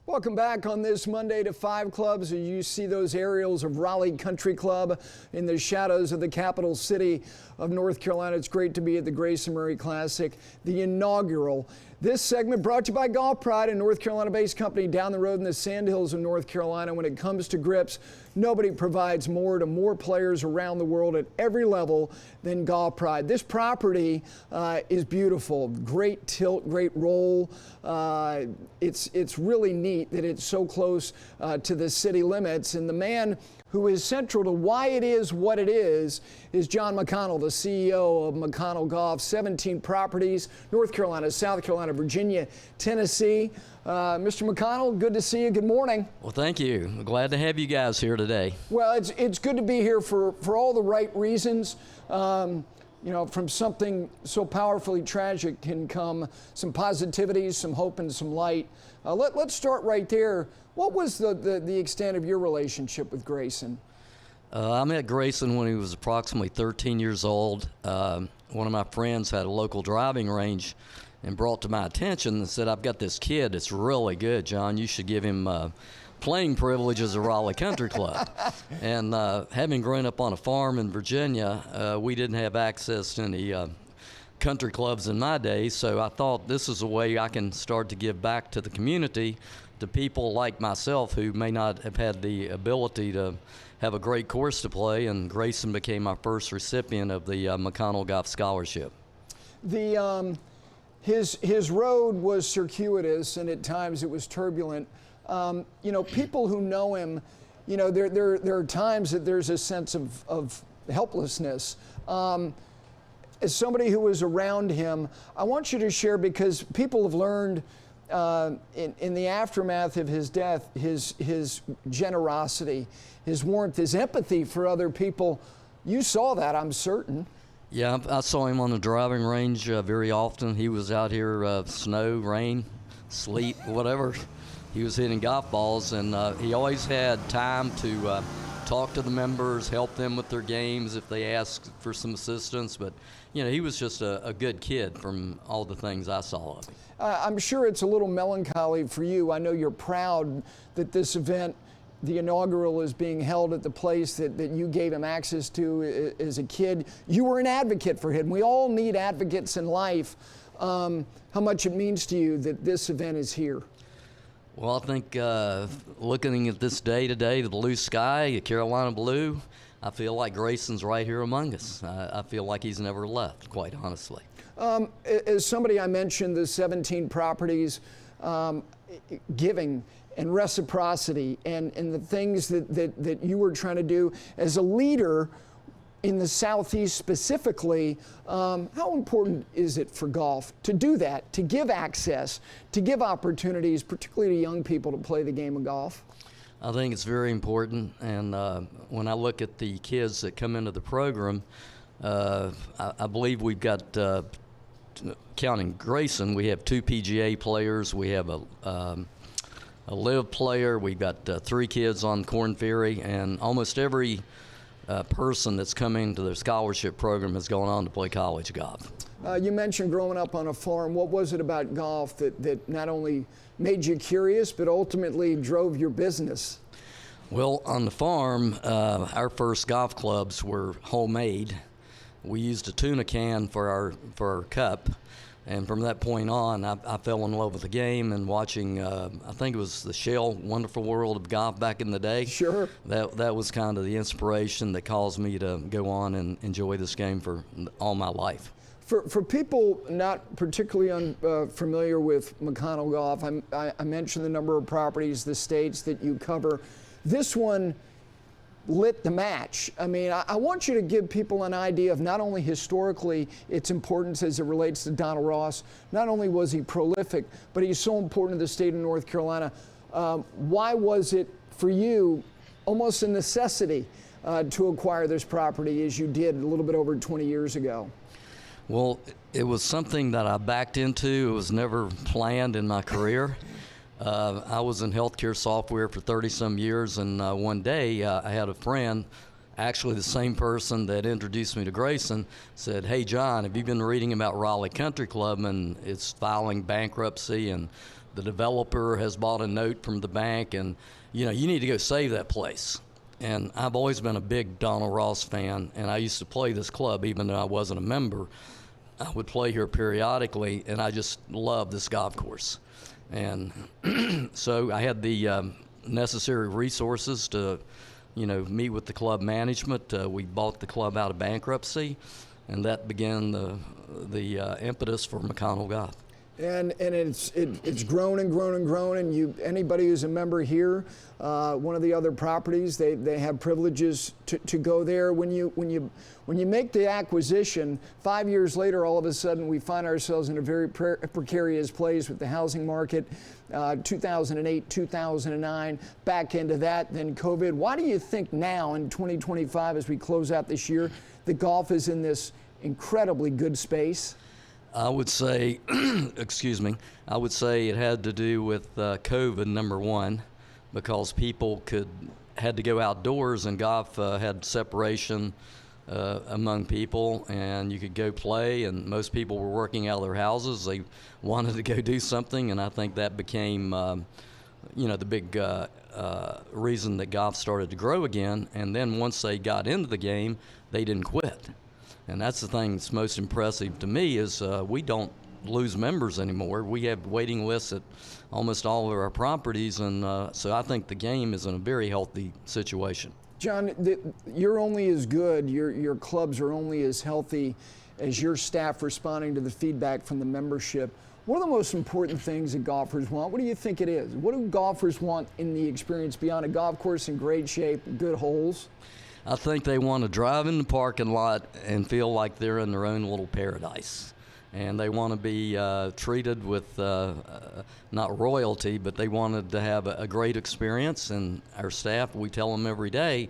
Welcome back on this Monday to 5 Clubs. You see those aerials of Raleigh Country Club in the shadows of the capital city of North Carolina. It's great to be at the Grayson Murray Classic, the inaugural. This segment brought to you by Golf Pride, a North Carolina-based company down the road in the Sandhills of North Carolina. When it comes to grips, nobody provides more to more players around the world at every level than Golf Pride. This property is beautiful. Great tilt, great roll. It's really neat that it's so close to the city limits. And the man who is central to why it is what it is John McConnell, the CEO of McConnell Golf. 17 properties, North Carolina, South Carolina, Virginia, Tennessee. Mr. McConnell, good to see you. Good morning. Well, thank you. Glad to have you guys here today. Well, it's good to be here for all the right reasons. You know, from something so powerfully tragic can come some positivity, some hope, and some light. Let's start right there. What was the extent of your relationship with Grayson? I met Grayson when he was approximately 13 years old. One of my friends had a local driving range and brought to my attention and said, "I've got this kid that's really good, John. You should give him playing privileges at Raleigh Country Club." And having grown up on a farm in Virginia, we didn't have access to any country clubs in my day, so I thought this is a way I can start to give back to the community, to people like myself who may not have had the ability to have a great course to play, and Grayson became my first recipient of the McConnell Golf Scholarship. His road was circuitous, and at times it was turbulent. You know, people who know him, you know, there are times that there's a sense of helplessness. As somebody who was around him, I want you to share, because people have learned in the aftermath of his death, his generosity, his warmth, his empathy for other people. You saw that, I'm certain. Yeah, I saw him on the driving range very often. He was out here, snow, rain, sleet, whatever. He was hitting golf balls, and he always had time to talk to the members, help them with their games if they asked for some assistance. But, you know, he was just a good kid from all the things I saw of him. I'm sure it's a little melancholy for you. I know you're proud that this event, the inaugural, is being held at the place that you gave him access to as a kid. You were an advocate for him. We all need advocates in life. How much it means to you that this event is here? Well, I think looking at this day today, the blue sky, the Carolina blue, I feel like Grayson's right here among us. I feel like he's never left, quite honestly. As somebody, I mentioned the 17 properties, giving and reciprocity and the things that you were trying to do as a leader in the Southeast specifically. How important is it for golf to do that, to give access, to give opportunities, particularly to young people, to play the game of golf? I think it's very important, and when I look at the kids that come into the program, I believe we've got, counting Grayson, we have 2 PGA players, we have a live player, we've got 3 kids on Korn Ferry, and almost every person that's coming to the scholarship program has gone on to play college golf. You mentioned growing up on a farm. What was it about golf that not only made you curious, but ultimately drove your business? Well, on the farm, our first golf clubs were homemade. We used a tuna can for our cup. And from that point on, I fell in love with the game and watching, I think it was the Shell Wonderful World of Golf back in the day. Sure. That was kind of the inspiration that caused me to go on and enjoy this game for all my life. For people not particularly unfamiliar with McConnell Golf, I mentioned the number of properties, the states that you cover. This one lit the match. I mean, I want you to give people an idea of not only historically its importance as it relates to Donald Ross. Not only was he prolific, but he's so important to the state of North Carolina. Why was it for you almost a necessity to acquire this property as you did a little bit over 20 years ago? Well, it was something that I backed into. It was never planned in my career. I was in healthcare software for 30-some years, and one day I had a friend, actually the same person that introduced me to Grayson, said, "Hey, John, have you been reading about Raleigh Country Club and it's filing bankruptcy and the developer has bought a note from the bank, and you need to go save that place. And I've always been a big Donald Ross fan, and I used to play this club even though I wasn't a member. I would play here periodically, and I just love this golf course. And so I had the necessary resources to, meet with the club management. We bought the club out of bankruptcy, and that began the impetus for McConnell Golf. And it's grown and grown and grown. And anybody who's a member here, one of the other properties, they have privileges to go there. When you make the acquisition, 5 years later, all of a sudden we find ourselves in a very precarious place with the housing market. 2008, 2009, back into that, then COVID. Why do you think now in 2025, as we close out this year, the golf is in this incredibly good space? I would say, I would say it had to do with COVID, number one, because people had to go outdoors, and golf had separation among people, and you could go play, and most people were working out of their houses. They wanted to go do something, and I think that became, the big reason that golf started to grow again. And then once they got into the game, they didn't quit. And that's the thing that's most impressive to me is we don't lose members anymore. We have waiting lists at almost all of our properties, and so I think the game is in a very healthy situation. John, you're only as good, your clubs are only as healthy as your staff responding to the feedback from the membership. What are the most important things that golfers want? What do you think it is? What do golfers want in the experience beyond a golf course in great shape, good holes? I think they want to drive in the parking lot and feel like they're in their own little paradise. And they want to be treated with not royalty, but they wanted to have a great experience. And our staff, we tell them every day,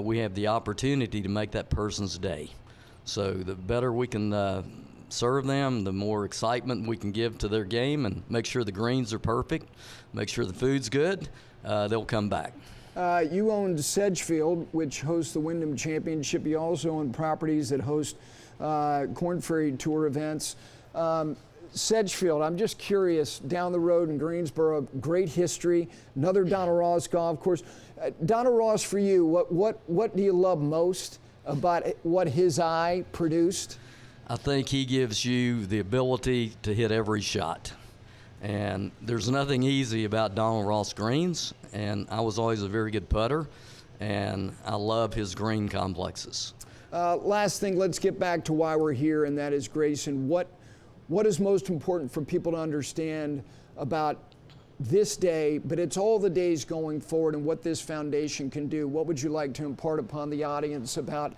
we have the opportunity to make that person's day. So the better we can serve them, the more excitement we can give to their game, and make sure the greens are perfect, make sure the food's good, they'll come back. You own Sedgefield, which hosts the Wyndham Championship. You also own properties that host Corn Ferry Tour events. Sedgefield, I'm just curious, down the road in Greensboro, great history, another Donald Ross golf course. Donald Ross, for you, what do you love most about what his eye produced? I think he gives you the ability to hit every shot. And there's nothing easy about Donald Ross greens, and I was always a very good putter, and I love his green complexes. Last thing, let's get back to why we're here, and that is, Grayson, what is most important for people to understand about this day, but it's all the days going forward and what this foundation can do? What would you like to impart upon the audience about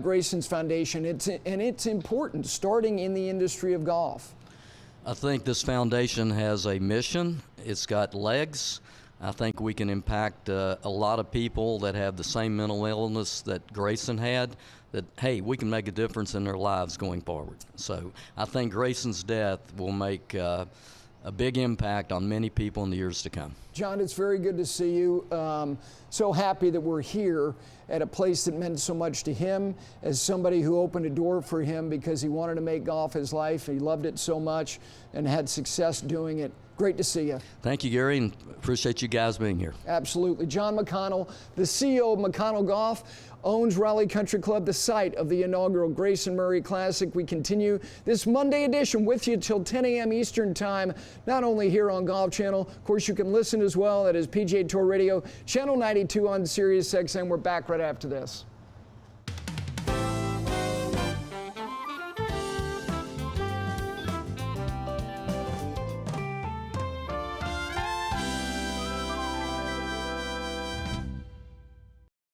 Grayson's foundation? It's important, starting in the industry of golf. I think this foundation has a mission. It's got legs. I think we can impact a lot of people that have the same mental illness that Grayson had, that, hey, we can make a difference in their lives going forward. So I think Grayson's death will make a big impact on many people in the years to come. John, it's very good to see you. So happy that we're here at a place that meant so much to him, as somebody who opened a door for him because he wanted to make golf his life. He loved it so much and had success doing it. Great to see you. Thank you, Gary, and appreciate you guys being here. Absolutely. John McConnell, the CEO of McConnell Golf, owns Raleigh Country Club, the site of the inaugural Grayson Murray Classic. We continue this Monday edition with you till 10 a.m. Eastern Time, not only here on Golf Channel. Of course, you can listen as well. That is PGA Tour Radio, Channel 92 on Sirius XM. We're back right after this.